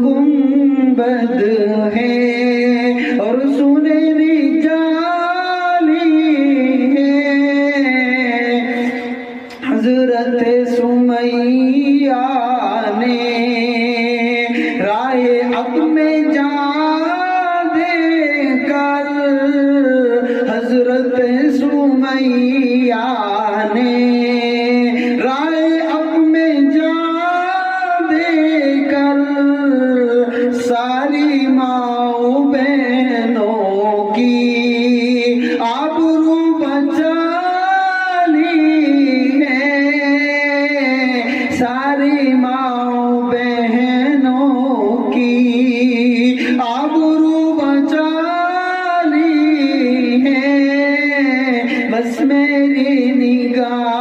گنبد ہے اور سنہری جالی ہے، حضرت سمیہ نے رائے حق میں جان دے کر، حضرت سمیہ نے رائے حق میں جان دے کر ساری ماؤں بہنوں کی آبرو بچا لی ہے، ساری ماؤں بہنوں کی آبرو بچا لی ہے، بس میری نگاہ